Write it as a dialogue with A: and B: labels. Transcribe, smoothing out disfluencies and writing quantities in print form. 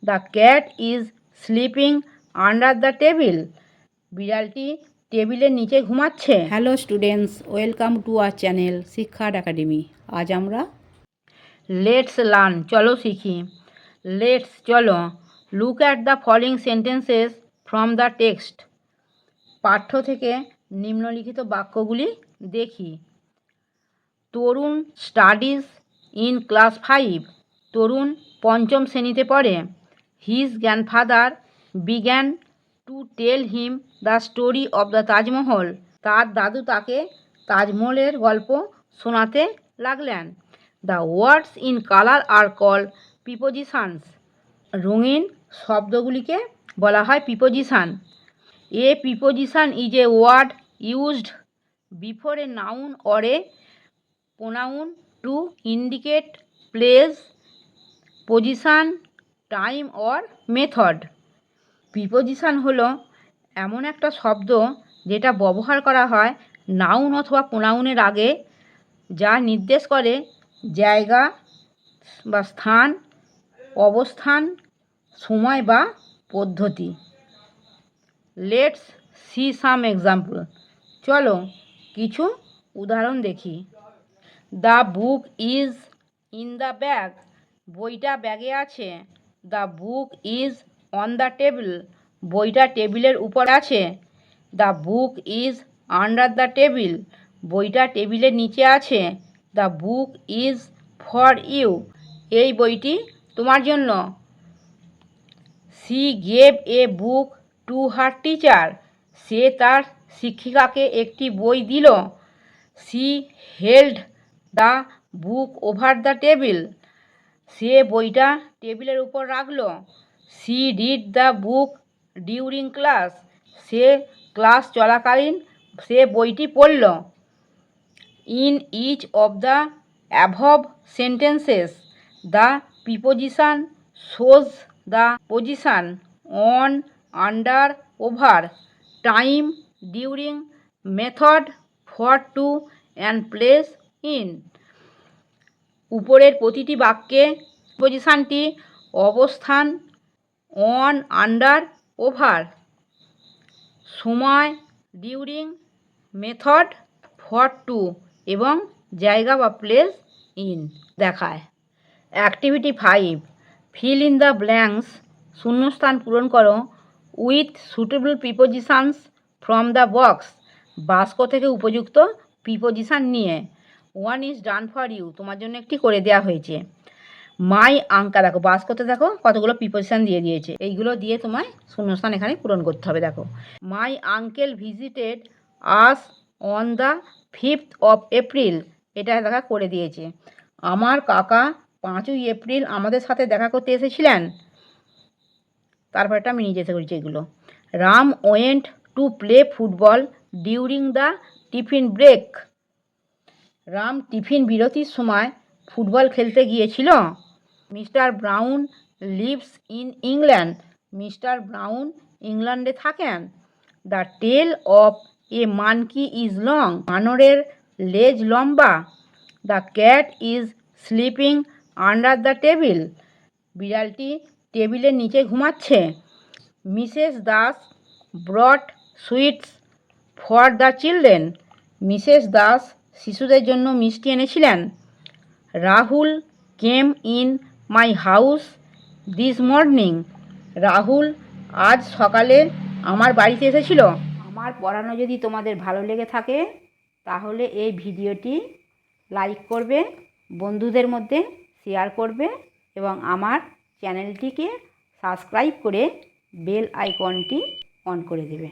A: The cat is sleeping under the table. বিড়ালটি টেবিলের নিচে ঘুমাচ্ছে।
B: Hello students, welcome to our channel শিক্ষার একাডেমি। আজ আমরা
A: লেটস লার্ন, চলো শিখি। লেটস চলো। Look at the following sentences from the text. পাঠ্য থেকে নিম্নলিখিত বাক্যগুলি দেখি। Tarun studies in class 5। Tarun পঞ্চম শ্রেণীতে পড়ে। His grandfather began to tell him the story of the Taj Mahal. তার দাদু তাকে তাজমহলের গল্প শোনাতে লাগলেন। The words in colour are called prepositions. রঙিন শব্দগুলিকে বলা হয় preposition. A preposition is a word used before a noun or a pronoun to indicate place, position, time or method. Preposition হলো এমন একটা শব্দ যেটা ব্যবহার করা হয় নাউন অথবা প্রোনাউনের আগে, যা নির্দেশ করে জায়গা বা স্থান, অবস্থান, সময় বা পদ্ধতি। Let's see some example. চলো কিছু উদাহরণ দেখি। The book is in the bag. বইটা ব্যাগে আছে। The book is on the table. বইটা টেবিলের উপর আছে। The book is under the table. বইটা টেবিলের নিচে আছে। The book is for you. এই বইটি তোমার জন্য। She gave a book to her teacher. সে তার শিক্ষিকাকে একটি বই দিল। She held the book over the table. সে বইটা টেবিলের উপর রাখলো। She read the book during class. সে ক্লাস চলাকালীন সে বইটি পড়ল। In each of the above sentences the preposition shows the position on, under, over, time, during, method, for, to and place, in. উপরের প্রতিটি বাক্যে প্রিপোজিশনটি অবস্থান, অন, আন্ডার, ওভার, সময়, ডিউরিং, মেথড, ফর, টু এবং জায়গা বা প্লেস, ইন দেখায়। Activity 5, fill in the blanks. শূন্যস্থান পূরণ করো with suitable prepositions from the box. বাক্স থেকে উপযুক্ত প্রিপোজিশন নিয়ে। 1 ইজ ডান ফর ইউ, তোমার জন্য একটি করে দেওয়া হয়েছে। মাই আঙ্কা, দেখো বাক্সতে দেখো কতগুলো প্রিপোজিশন দিয়ে দিয়েছে। এইগুলো দিয়ে তোমায় শূন্যস্থান এখানে পূরণ করতে হবে। দেখো, my uncle visited us on the 5th of April। এটা দেখা করে দিয়েছে। আমার কাকা 5ই এপ্রিল আমাদের সাথে দেখা করতে এসেছিলেন। তারপরটা আমি নিজে এসে করেছি এগুলো। Ram went to play football during the tiffin break. Ram tiffin বিরতির সময় ফুটবল খেলতে গিয়েছিল। Mister Brown lives in England. Mister Brown ইংল্যান্ডে থাকেন। The tail of a monkey is long. বানরের লেজ লম্বা। The cat is sleeping under the table. বিড়ালটি টেবিলের নিচে ঘুমাচ্ছে। Mrs Das brought sweets for the children. Mrs Das শিশুদের জন্য মিষ্টি এনেছিলেন। Rahul came in my house this morning. Rahul আজ সকালে আমার বাড়িতে এসেছিল। আমার পড়ানো যদি তোমাদের ভালো লেগে থাকে তাহলে এই ভিডিওটি লাইক করবে, বন্ধুদের মধ্যে শেয়ার করবে এবং আমার চ্যানেলটিকে সাবস্ক্রাইব করে বেল আইকনটি অন করে দেবে।